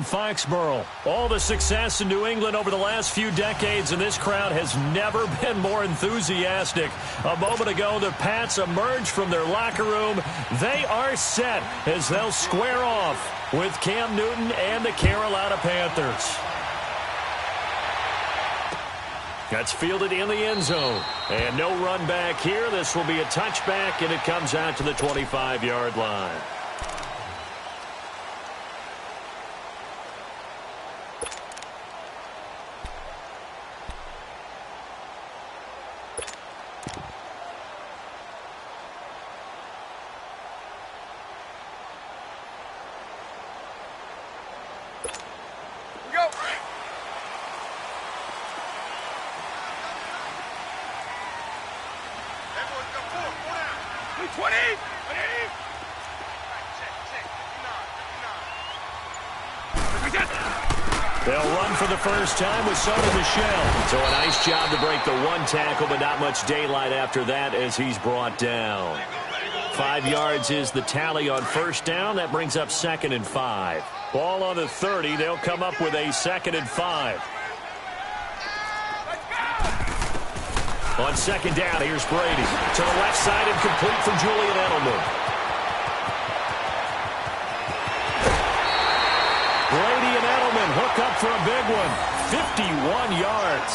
Foxborough. All the success in New England over the last few decades, and this crowd has never been more enthusiastic. A moment ago, the Pats emerged from their locker room. They are set as they'll square off with Cam Newton and the Carolina Panthers. That's fielded in the end zone. And no run back here. This will be a touchback, and it comes out to the 25-yard line. They'll run for the first time with Sony Michel. So a nice job to break the one tackle, but not much daylight after that as he's brought down. 5 yards is the tally on first down. That brings up 2nd and 5. Ball on the 30. They'll come up with a 2nd and 5. On 2nd down, here's Brady. To the left side and complete for Julian Edelman. Brady and Edelman hook up for a big one. 51 yards.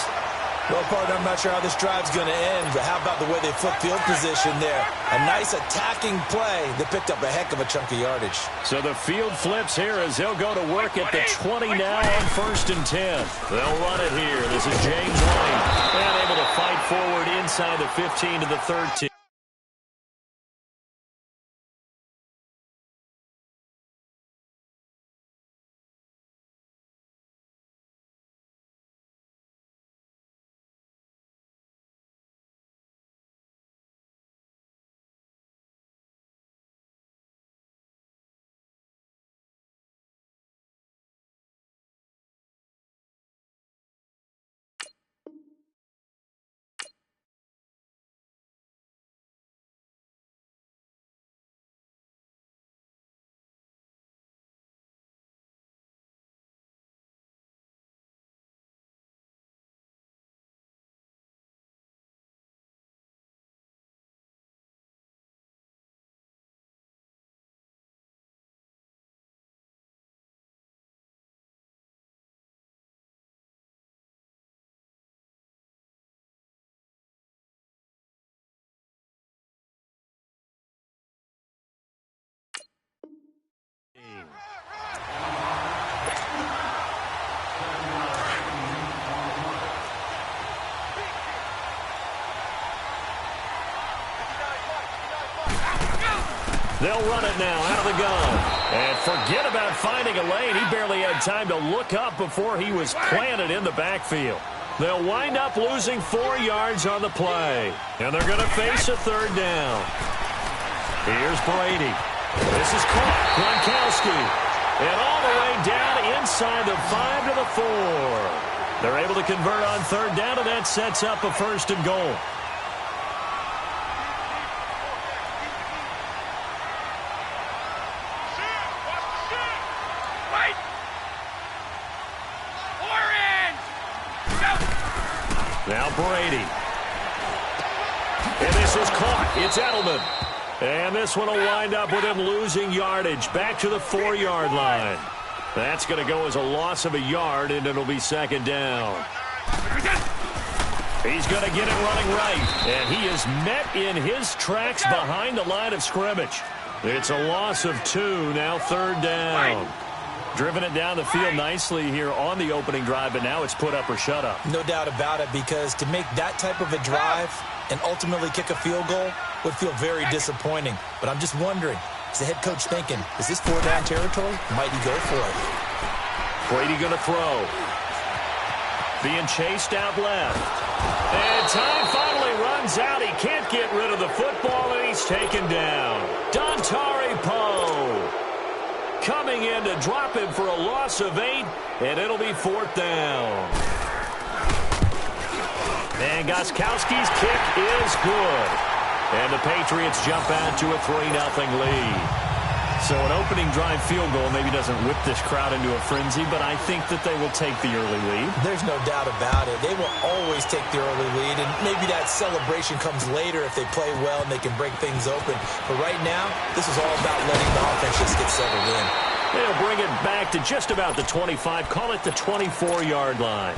Well, partner, I'm not sure how this drive's going to end, but how about the way they flip field position there? A nice attacking play that picked up a heck of a chunk of yardage. So the field flips here as they'll go to work at the 20 now on 1st and 10. They'll run it here. This is James White. And able to fight forward inside the 15 to the 13. They'll run it now out of the gun. And forget about finding a lane. He barely had time to look up before he was planted in the backfield. They'll wind up losing 4 yards on the play. And they're going to face a 3rd down. Here's Brady. This is caught. Gronkowski. And all the way down inside the 5 to the 4. They're able to convert on 3rd down, and that sets up a 1st and goal. Now Brady. And this is caught. It's Edelman. And this one will wind up with him losing yardage. Back to the 4-yard line. That's going to go as a loss of a yard, and it'll be 2nd down. He's going to get it running right. And he is met in his tracks behind the line of scrimmage. It's a loss of 2, now 3rd down. Driven it down the field nicely here on the opening drive, but now it's put up or shut up. No doubt about it, because to make that type of a drive and ultimately kick a field goal would feel very disappointing. But I'm just wondering, is the head coach thinking, is this 4-down territory? Might he go for it? Brady going to throw. Being chased out left. And time finally runs out. He can't get rid of the football, and he's taken down. Dontari Poe coming in to drop him for a loss of 8, and it'll be 4th down. And Gostkowski's kick is good. And the Patriots jump out to a 3-0 lead. So an opening drive field goal maybe doesn't whip this crowd into a frenzy, but I think that they will take the early lead. There's no doubt about it. They will always take the early lead, and maybe that celebration comes later if they play well and they can break things open. But right now, this is all about letting the offense just get settled in. They'll bring it back to just about the 25. Call it the 24-yard line.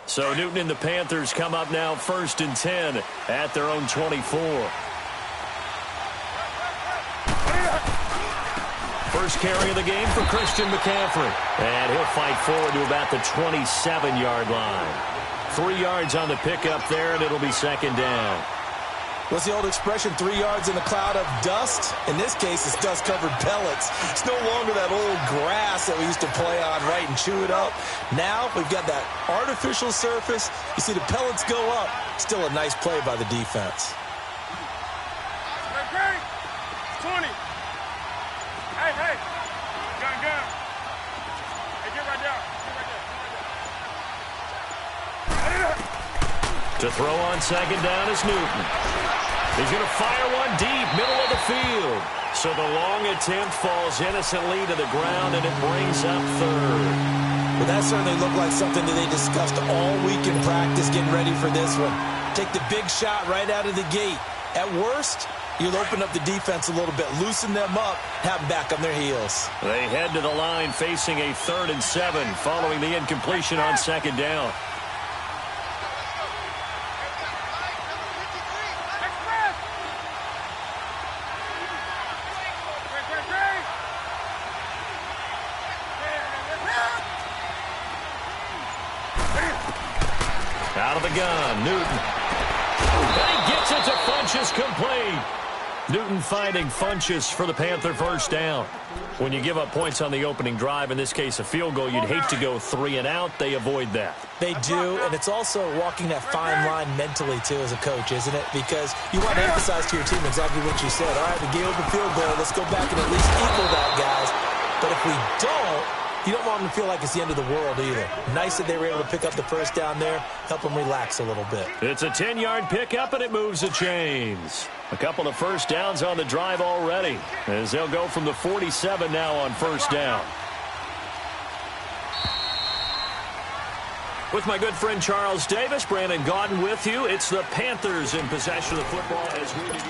So Newton and the Panthers come up now 1st and 10 at their own 24. First carry of the game for Christian McCaffrey. And he'll fight forward to about the 27-yard line. 3 yards on the pickup there, and it'll be 2nd down. What's the old expression, 3 yards in a cloud of dust? In this case, it's dust-covered pellets. It's no longer that old grass that we used to play on, right, and chew it up. Now we've got that artificial surface. You see the pellets go up. Still a nice play by the defense. 20. Hey. Gun. Hey, get right there. To throw on 2nd down is Newton. He's going to fire one deep, middle of the field. So the long attempt falls innocently to the ground, and it brings up 3rd. Well, that certainly looked like something that they discussed all week in practice getting ready for this one. Take the big shot right out of the gate. At worst, you'll open up the defense a little bit, loosen them up, have them back on their heels. They head to the line facing a 3rd and 7 following the incompletion on 2nd down. Out of the gun, Newton. And he gets it to Funchess, complete. Newton finding Funchess for the Panther first down. When you give up points on the opening drive, in this case a field goal, you'd hate to go 3 and out. They avoid that. They do, and it's also walking that fine line mentally, too, as a coach, isn't it? Because you want to emphasize to your team exactly what you said. All right, we gave up a field goal. Let's go back and at least equal that, guys. But if we don't, you don't want them to feel like it's the end of the world either. Nice that they were able to pick up the first down there, help them relax a little bit. It's a 10-yard pickup, and it moves the chains. A couple of first downs on the drive already, as they'll go from the 47 now on first down. With my good friend Charles Davis, Brandon Gaudin with you. It's the Panthers in possession of the football as we begin.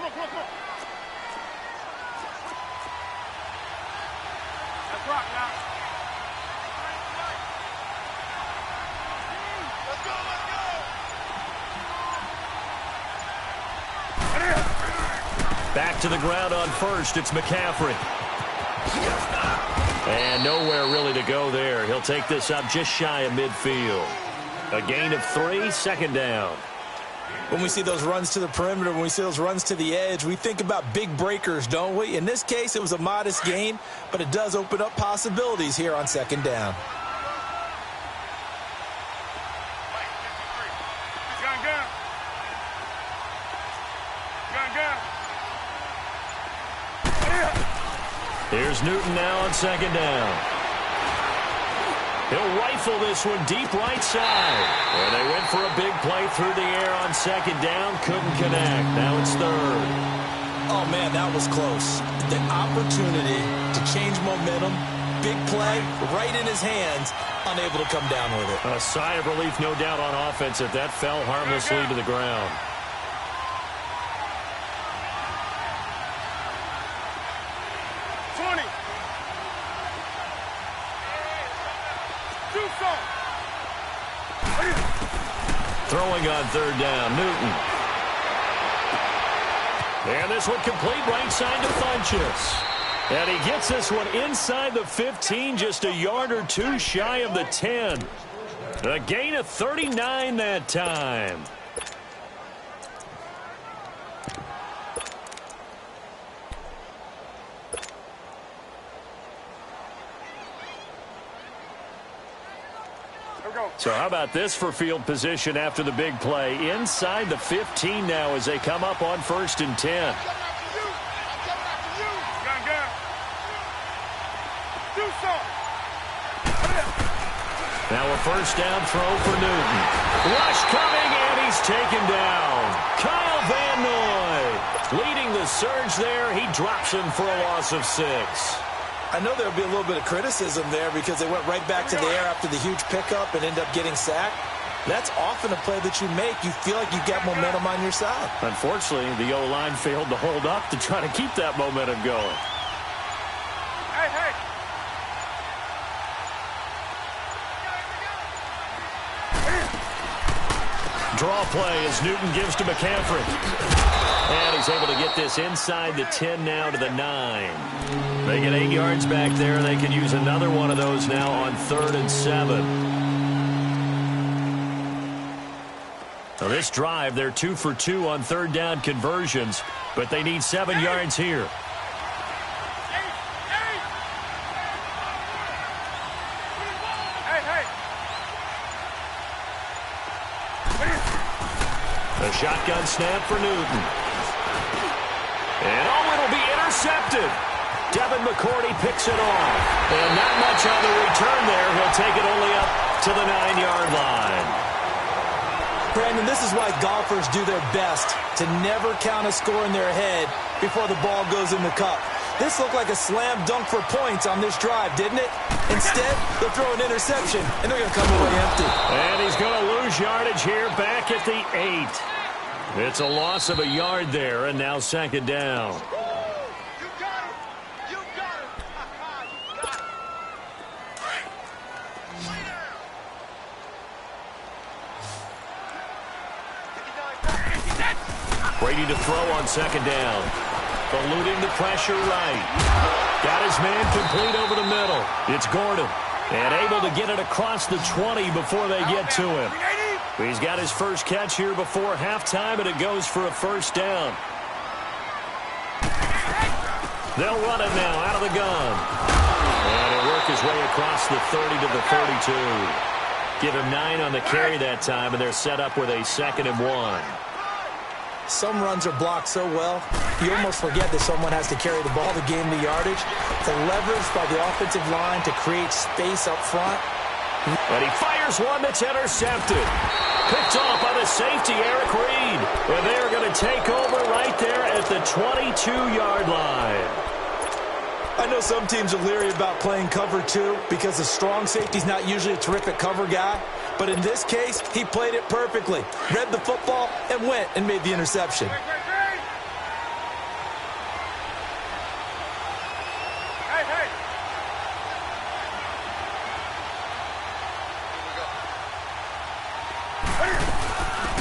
Come on. Let's rock now. Let's go. Back to the ground on first. It's McCaffrey. And nowhere really to go there. He'll take this up just shy of midfield. A gain of 3, 2nd down. When we see those runs to the perimeter, when we see those runs to the edge, we think about big breakers, don't we? In this case, it was a modest gain, but it does open up possibilities here on 2nd down. Here's Newton now on 2nd down. He'll rifle this one deep right side. And they went for a big play through the air on 2nd down. Couldn't connect. Now it's 3rd. Oh, man, that was close. The opportunity to change momentum, big play, right in his hands, unable to come down with it. A sigh of relief, no doubt, on offense if that fell harmlessly to the ground. Throwing on 3rd down, Newton. And this one complete right side to Funchess. And he gets this one inside the 15, just a yard or two shy of the 10. A gain of 39 that time. So how about this for field position after the big play? Inside the 15 now as they come up on 1st and 10. Now a first down throw for Newton. Rush coming, and he's taken down. Kyle Van Noy leading the surge there. He drops him for a loss of 6. I know there'll be a little bit of criticism there because they went right back to the air after the huge pickup and end up getting sacked. That's often a play that you make. You feel like you've got momentum on your side. Unfortunately, the O-line failed to hold up to try to keep that momentum going. Hey, hey. Draw play as Newton gives to McCaffrey. And he's able to get this inside the 10 now to the 9. They get 8 yards back there. They can use another one of those now on 3rd and 7. Now this drive, they're 2 for 2 on 3rd down conversions, but they need 7 yards here. A shotgun snap for Newton. And it'll be intercepted. Devin McCourty picks it off. And not much on the return there. He'll take it only up to the 9-yard line. Brandon, this is why golfers do their best to never count a score in their head before the ball goes in the cup. This looked like a slam dunk for points on this drive, didn't it? Instead, they'll throw an interception, and they're going to come away empty. And he's going to lose yardage here back at the 8. It's a loss of a yard there, and now 2nd down. You got it. You got it. Brady to throw on 2nd down. Eluding the pressure right. Got his man complete over the middle. It's Gordon. And able to get it across the 20 before they get to him. He's got his first catch here before halftime, and it goes for a 1st down. They'll run it now out of the gun. And he'll work his way across the 30 to the 32. Give him 9 on the carry that time, and they're set up with a 2nd and 1. Some runs are blocked so well, you almost forget that someone has to carry the ball to gain the yardage. The leverage by the offensive line to create space up front. And he fires one that's intercepted. Picked off by the safety, Eric Reed. And they're going to take over right there at the 22-yard line. I know some teams are leery about playing cover 2 because the strong safety's not usually a terrific cover guy. But in this case, he played it perfectly. Read the football and went and made the interception.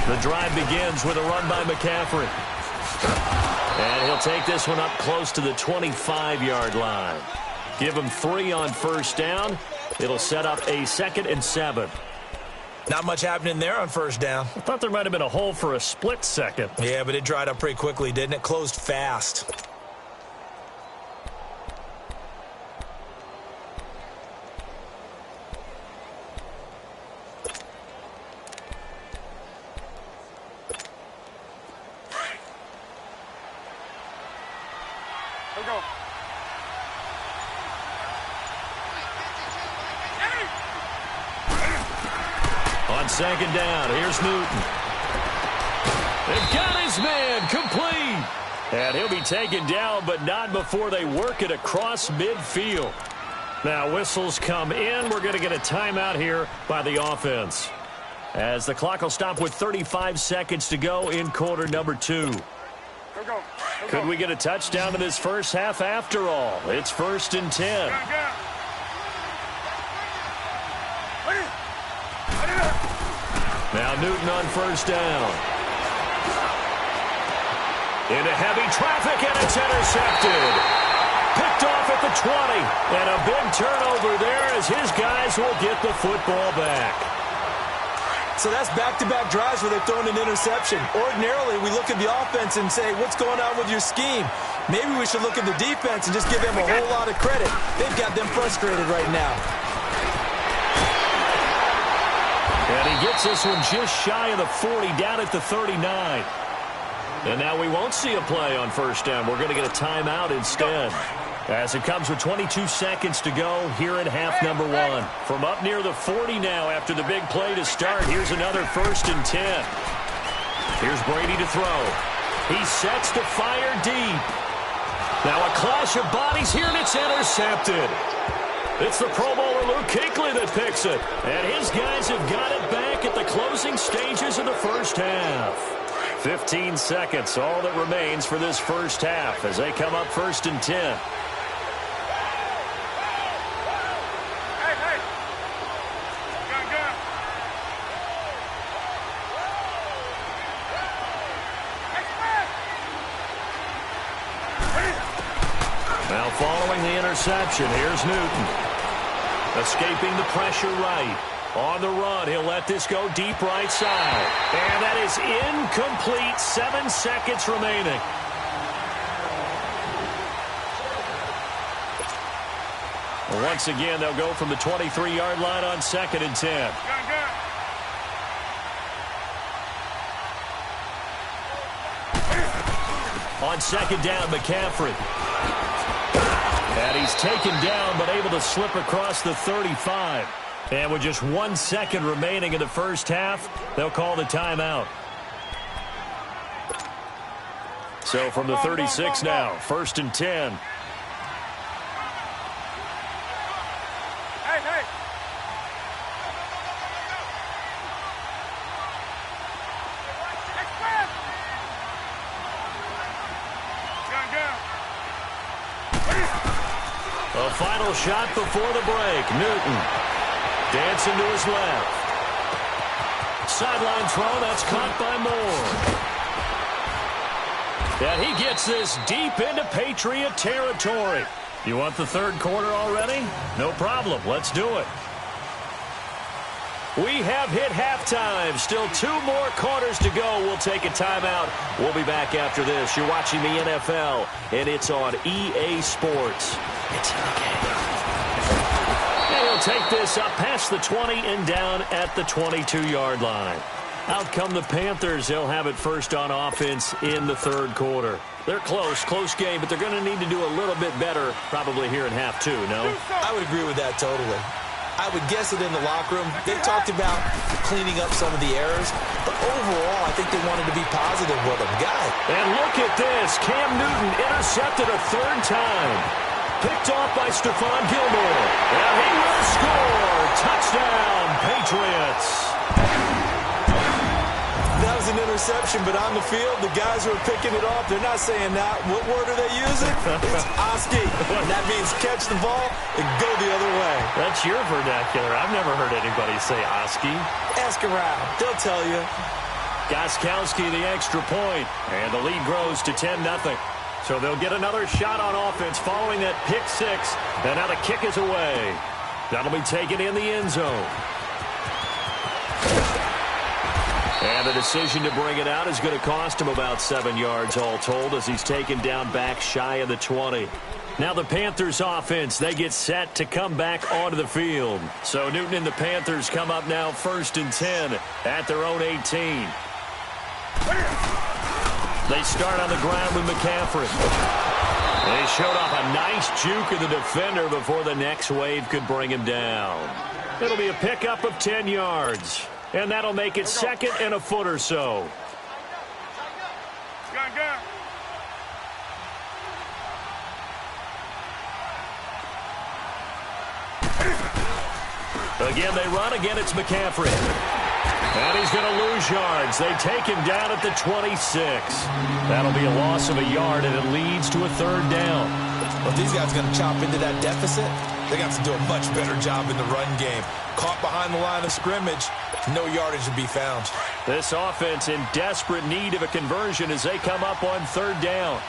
The drive begins with a run by McCaffrey. And he'll take this one up close to the 25-yard line. Give him 3 on 1st down. It'll set up a 2nd and 7. Not much happening there on 1st down. I thought there might have been a hole for a split second. Yeah, but it dried up pretty quickly, didn't it? Closed fast. On 2nd down, here's Newton. They've got his man complete. And he'll be taken down, but not before they work it across midfield. Now whistles come in. We're going to get a timeout here by the offense, as the clock will stop with 35 seconds to go in quarter number 2. Could we get a touchdown in this first half after all? It's 1st and 10. Now Newton on 1st down. Into heavy traffic, and it's intercepted. Picked off off at the 20. And a big turnover there as his guys will get the football back. So that's back-to-back drives where they've thrown an interception. Ordinarily, we look at the offense and say, what's going on with your scheme? Maybe we should look at the defense and just give them a whole lot of credit. They've got them frustrated right now. And he gets this one just shy of the 40, down at the 39. And now we won't see a play on first down. We're going to get a timeout instead. As it comes with 22 seconds to go here in half number 1. From up near the 40 now after the big play to start. Here's another 1st and 10. Here's Brady to throw. He sets to fire deep. Now a clash of bodies here, and it's intercepted. It's the Pro Bowler Luke Kuechly that picks it. And his guys have got it back at the closing stages of the first half. 15 seconds, all that remains for this first half as they come up 1st and 10. Now following the interception, here's Newton. Escaping the pressure right. On the run, he'll let this go deep right side. And that is incomplete. 7 seconds remaining. Once again, they'll go from the 23-yard line on 2nd and 10. On 2nd down, McCaffrey. And he's taken down, but able to slip across the 35. And with just 1 second remaining in the first half, they'll call the timeout. So from the 36 now, 1st and 10. A final shot before the break. Newton dancing to his left. Sideline throw, that's caught by Moore. And he gets this deep into Patriot territory. You want the third quarter already? No problem. Let's do it. We have hit halftime. Still 2 more quarters to go. We'll take a timeout. We'll be back after this. You're watching the NFL, and it's on EA Sports. It's in the game. And he'll take this up past the 20 and down at the 22-yard line. Out come the Panthers. They'll have it first on offense in the third quarter. They're close game, but they're going to need to do a little bit better probably here in half 2, no? I would agree with that totally. I would guess it in the locker room. They talked about cleaning up some of the errors, but overall, I think they wanted to be positive with them. And look at this. Cam Newton intercepted a 3rd time. Picked off by Stephon Gilmore. And he will score. Touchdown, Patriots. That was an interception, but on the field, the guys who are picking it off, they're not saying that. What word are they using? It's Oski. And that means catch the ball and go the other way. That's your vernacular. I've never heard anybody say Oski. Ask around. They'll tell you. Gostkowski the extra point, and the lead grows to 10-0. So they'll get another shot on offense following that pick 6, and now the kick is away. That'll be taken in the end zone. And the decision to bring it out is going to cost him about 7 yards all told as he's taken down back shy of the 20. Now the Panthers offense, they get set to come back onto the field. So Newton and the Panthers come up now 1st and 10 at their own 18. They start on the ground with McCaffrey. They showed off a nice juke of the defender before the next wave could bring him down. It'll be a pickup of 10 yards. And that'll make it 2nd and a foot or so. Again, they run. Again, it's McCaffrey. And he's going to lose yards. They take him down at the 26. That'll be a loss of a yard, and it leads to a 3rd down. Well, these guys are going to chop into that deficit. They got to do a much better job in the run game. Caught behind the line of scrimmage, no yardage to be found. This offense in desperate need of a conversion as they come up on 3rd down.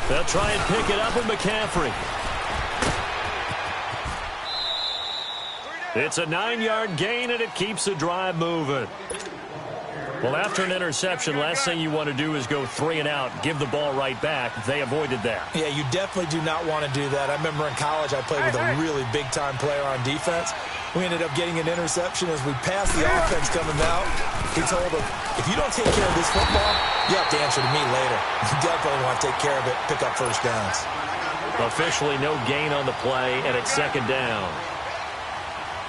They'll try and pick it up with McCaffrey. It's a 9-yard gain, and it keeps the drive moving. Well, after an interception, last thing you want to do is go 3 and out, give the ball right back. They avoided that. Yeah, you definitely do not want to do that. I remember in college I played with a really big-time player on defense. We ended up getting an interception as we passed the offense coming out. We told him, if you don't take care of this football, you have to answer to me later. You definitely want to take care of it, pick up first downs. Officially no gain on the play, and it's second down.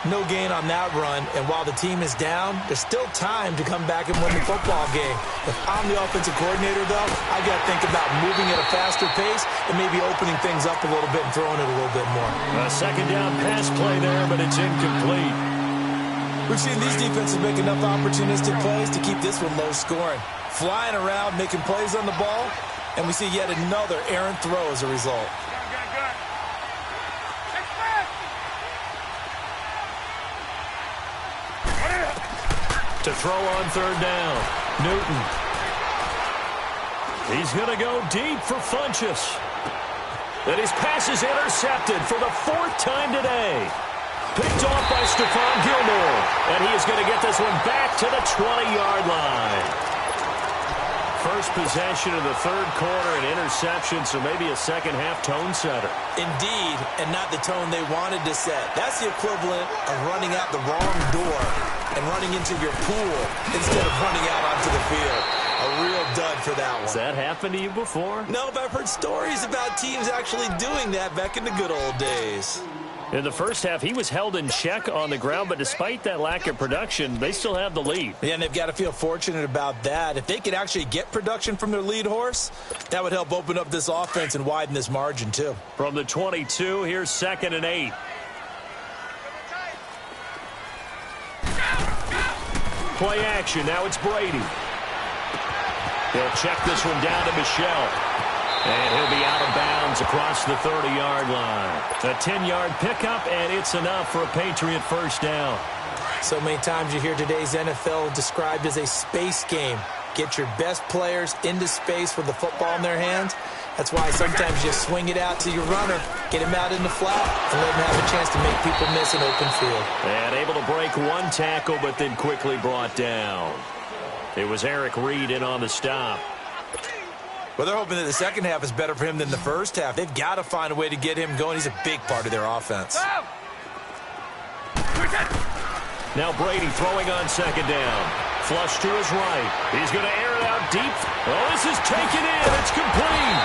No gain on that run, and while the team is down, there's still time to come back and win the football game. If I'm the offensive coordinator, though, I got to think about moving at a faster pace and maybe opening things up a little bit and throwing it a little bit more. A second down pass play there, but it's incomplete. We've seen these defenses make enough opportunistic plays to keep this one low scoring. Flying around, making plays on the ball, and we see yet another errant throw as a result. To throw on third down, Newton. He's going to go deep for Funchess. And his pass is intercepted for the 4th time today. Picked off by Stephon Gilmore. And he is going to get this one back to the 20-yard line. First possession of the third quarter, an interception, so maybe a second-half tone setter. Indeed, and not the tone they wanted to set. That's the equivalent of running out the wrong door and running into your pool instead of running out onto the field. A real dud for that one. Has that happened to you before? No, but I've heard stories about teams actually doing that back in the good old days. In the first half, he was held in check on the ground, but despite that lack of production, they still have the lead. Yeah, and they've got to feel fortunate about that. If they could actually get production from their lead horse, that would help open up this offense and widen this margin, too. From the 22, here's 2nd and 8. Play action. Now it's Brady. He'll check this one down to Michelle. And he'll be out of bounds across the 30-yard line. A 10-yard pickup, and it's enough for a Patriot first down. So many times you hear today's NFL described as a space game. Get your best players into space with the football in their hands. That's why sometimes you swing it out to your runner, get him out in the flat, and let him have a chance to make people miss an open field. And able to break one tackle, but then quickly brought down. It was Eric Reed in on the stop. Well, they're hoping that the second half is better for him than the first half. They've got to find a way to get him going. He's a big part of their offense. Now Brady throwing on second down. Flush to his right. He's going to air it out deep. Oh, this is taken in. It's complete.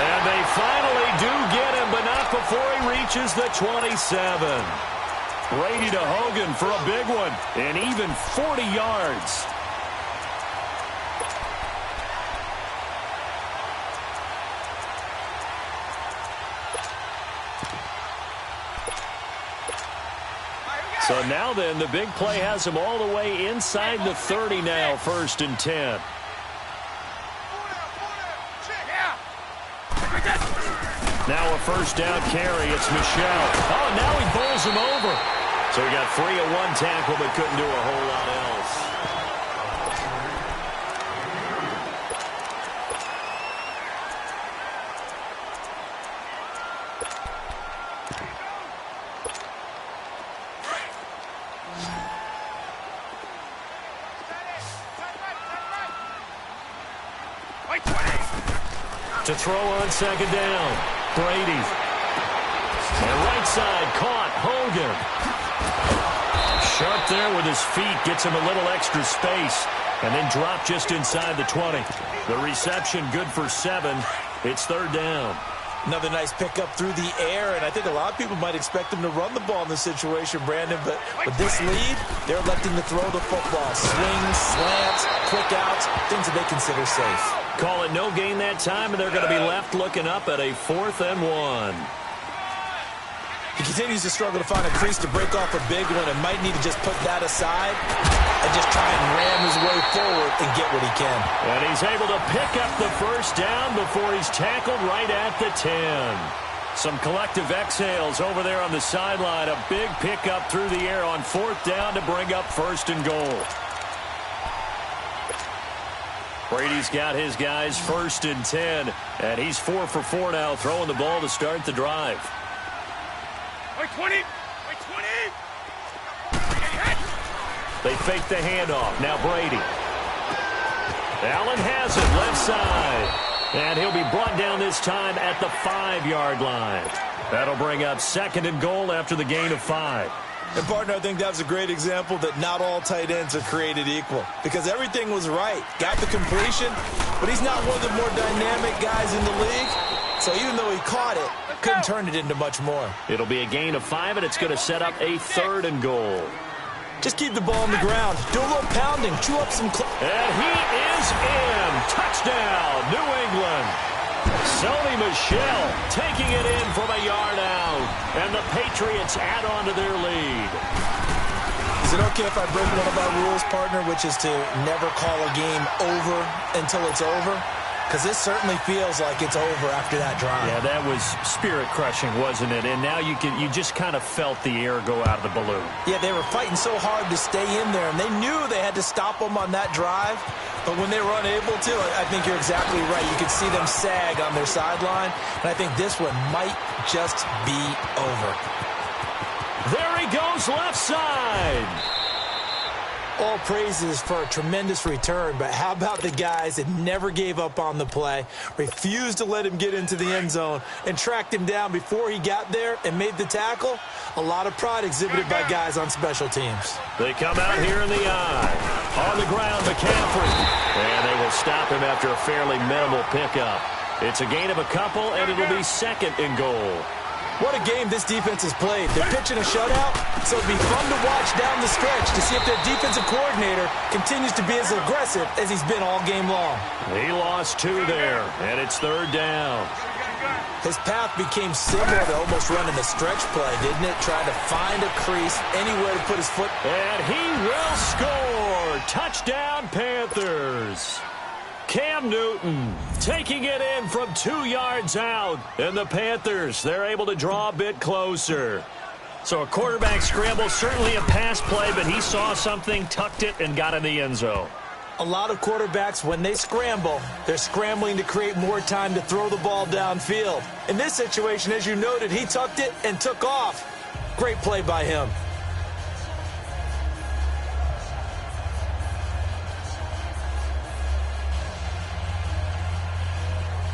And they finally do get him, but not before he reaches the 27. Brady to Hogan for a big one. And even 40 yards. So now then, the big play has him all the way inside the 30 now, 1st and 10. Now a first down carry. It's Michelle. Oh, now he bowls him over. So he got free of one tackle but couldn't do a whole lot else. To throw on second down, Brady. And right side, caught, Hogan. Sharp there with his feet, gets him a little extra space, and then dropped just inside the 20. The reception good for 7. It's 3rd down. Another nice pickup through the air, and I think a lot of people might expect him to run the ball in this situation, Brandon, but with this lead, they're electing to throw the football. Swings, slants, quick outs, things that they consider safe. Call it no gain that time, and they're going to be left looking up at a 4th and 1. He continues to struggle to find a crease to break off a big one and might need to just put that aside and just try and ram his way forward and get what he can. And he's able to pick up the first down before he's tackled right at the 10. Some collective exhales over there on the sideline. A big pickup through the air on 4th down to bring up 1st and goal. Brady's got his guys 1st and 10, and he's 4 for 4 now, throwing the ball to start the drive. Wait, 20. Wait, 20. They fake the handoff. Now Brady. Allen has it left side, and he'll be brought down this time at the 5-yard line. That'll bring up 2nd and goal after the gain of 5. And, partner, I think that was a great example that not all tight ends are created equal because everything was right. Got the completion, but he's not one of the more dynamic guys in the league. So even though he caught it, couldn't turn it into much more. It'll be a gain of 5, and it's going to set up a 3rd and goal. Just keep the ball on the ground. Do a little pounding. Chew up some... And he is in. Touchdown, New England. Sony Michel taking it in from a yard out. And the Patriots add on to their lead. Is it okay if I break one of our rules, partner, which is to never call a game over until it's over? Because this certainly feels like it's over after that drive. Yeah, that was spirit-crushing, wasn't it? And now you just kind of felt the air go out of the balloon. Yeah, they were fighting so hard to stay in there, and they knew they had to stop them on that drive. But when they were unable to, I think you're exactly right. You could see them sag on their sideline, and I think this one might just be over. There he goes left side. All praises for a tremendous return, but how about the guys that never gave up on the play, refused to let him get into the end zone, and tracked him down before he got there and made the tackle? A lot of pride exhibited by guys on special teams. They come out here in the eye. On the ground, McCaffrey. And they will stop him after a fairly minimal pickup. It's a gain of a couple, and it'll be 2nd and goal. What a game this defense has played. They're pitching a shutout, so it'll be fun to watch down the stretch to see if their defensive coordinator continues to be as aggressive as he's been all game long. He lost 2 there, and it's 3rd down. His path became similar to almost running the stretch play, didn't it? Trying to find a crease, anywhere to put his foot. And he will score. Touchdown, Panthers. Cam Newton taking it in from 2 yards out. And the Panthers, they're able to draw a bit closer. So a quarterback scramble, certainly a pass play, but he saw something, tucked it, and got in the end zone. A lot of quarterbacks, when they scramble, they're scrambling to create more time to throw the ball downfield. In this situation, as you noted, he tucked it and took off. Great play by him.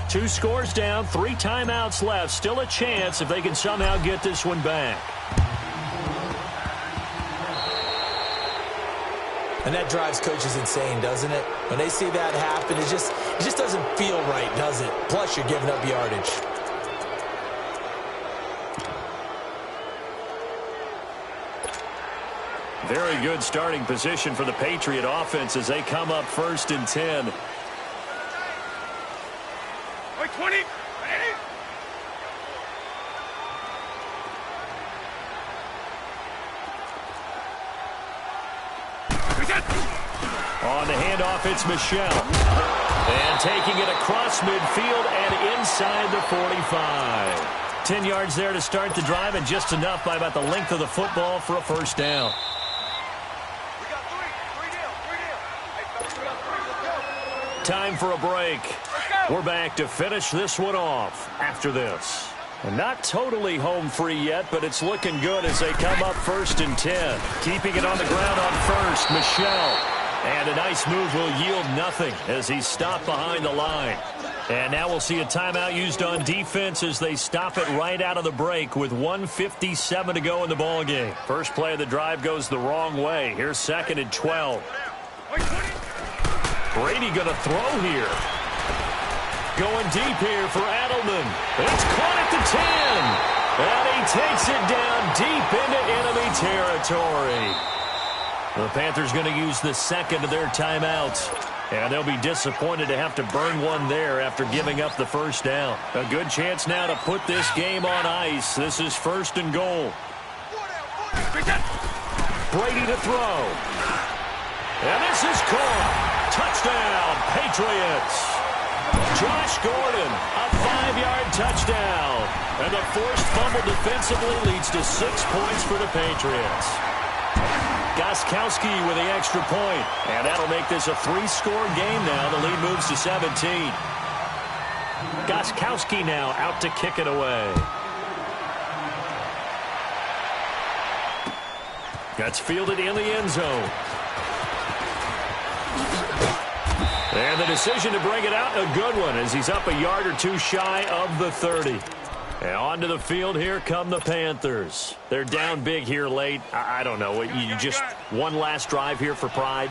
Two scores down, 3 timeouts left. Still a chance if they can somehow get this one back. And that drives coaches insane, doesn't it? When they see that happen, it just doesn't feel right, does it? Plus, you're giving up yardage. Very good starting position for the Patriot offense as they come up 1st and 10. Wait, 20. Ready? On the handoff, it's Michel. And taking it across midfield and inside the 45. 10 yards there to start the drive, and just enough by about the length of the football for a 1st down. We got 3 down. Hey, fellas, we got 3. Let's go. Time for a break. Let's go. We're back to finish this one off after this. And not totally home free yet, but it's looking good as they come up 1st and 10. Keeping it on the ground on 1st, Michel. And a nice move will yield nothing as he's stopped behind the line. And now we'll see a timeout used on defense as they stop it right out of the break with 1:57 to go in the ballgame. First play of the drive goes the wrong way. Here's 2nd and 12. Wait, 20. Brady going to throw here. Going deep here for Edelman. It's caught at the 10. And he takes it down deep into enemy territory. The Panthers going to use the 2nd of their timeouts. And they'll be disappointed to have to burn one there after giving up the 1st down. A good chance now to put this game on ice. This is 1st and goal. Brady to throw. And this is caught. Touchdown, Patriots. Josh Gordon, a 5-yard touchdown. And the forced fumble defensively leads to 6 points for the Patriots. Gostkowski with the extra point. And that'll make this a 3-score game now. The lead moves to 17. Gostkowski now out to kick it away. That's fielded in the end zone. And the decision to bring it out, a good one, as he's up a yard or two shy of the 30. And onto the field, here come the Panthers. They're down big here late. I don't know. You just one last drive here for pride?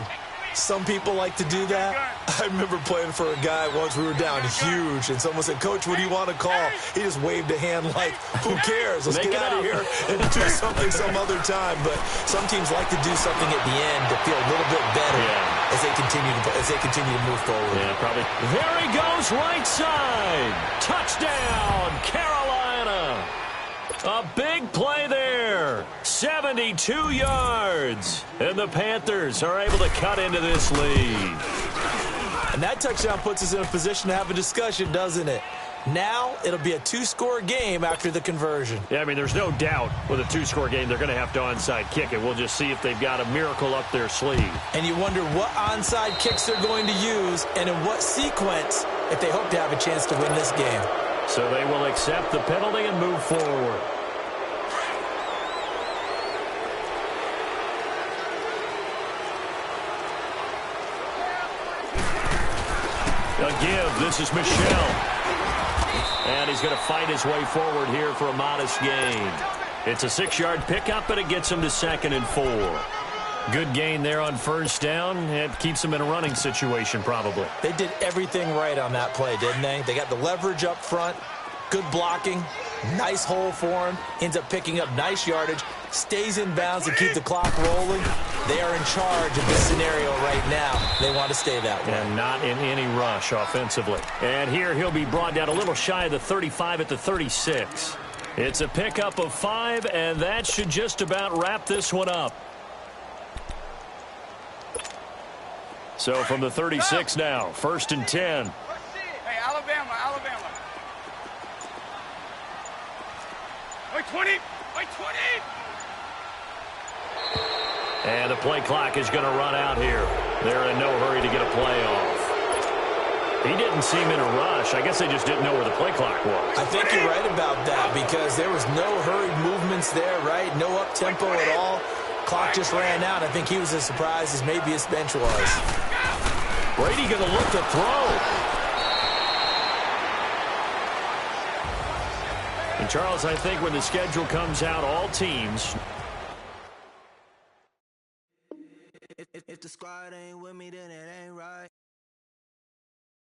Some people like to do that. I remember playing for a guy once. We were down huge, and someone said, "Coach, what do you want to call?" He just waved a hand like, "Who cares? Let's get out of here and do something some other time." But some teams like to do something at the end to feel a little bit better as they continue to move forward. Yeah, probably. There he goes, right side. Touchdown, Carolina. A big play there. 72 yards. And the Panthers are able to cut into this lead. And that touchdown puts us in a position to have a discussion, doesn't it? Now it'll be a 2-score game after the conversion. Yeah, I mean, there's no doubt with a 2-score game they're going to have to onside kick it. We'll just see if they've got a miracle up their sleeve. And you wonder what onside kicks they're going to use and in what sequence if they hope to have a chance to win this game. So they will accept the penalty and move forward. A give. This is Michel. And he's going to fight his way forward here for a modest gain. It's a 6-yard pickup, and it gets him to 2nd and 4. Good gain there on first down. It keeps them in a running situation, probably. They did everything right on that play, didn't they? They got the leverage up front, good blocking, nice hole for him, ends up picking up nice yardage, stays in bounds to keep the clock rolling. They are in charge of this scenario right now. They want to stay that way. And not in any rush offensively. And here he'll be brought down a little shy of the 35 at the 36. It's a pickup of 5, and that should just about wrap this one up. So from the 36 now, 1st and 10. Hey, Alabama. Wait, 20. And the play clock is going to run out here. They're in no hurry to get a play off. He didn't seem in a rush. I guess they just didn't know where the play clock was. I think you're right about that because there was no hurried movements there, right? No up-tempo at all. Clock just ran out. I think he was as surprised as maybe his bench was. Brady going to look to throw. And Charles, I think when the schedule comes out, all teams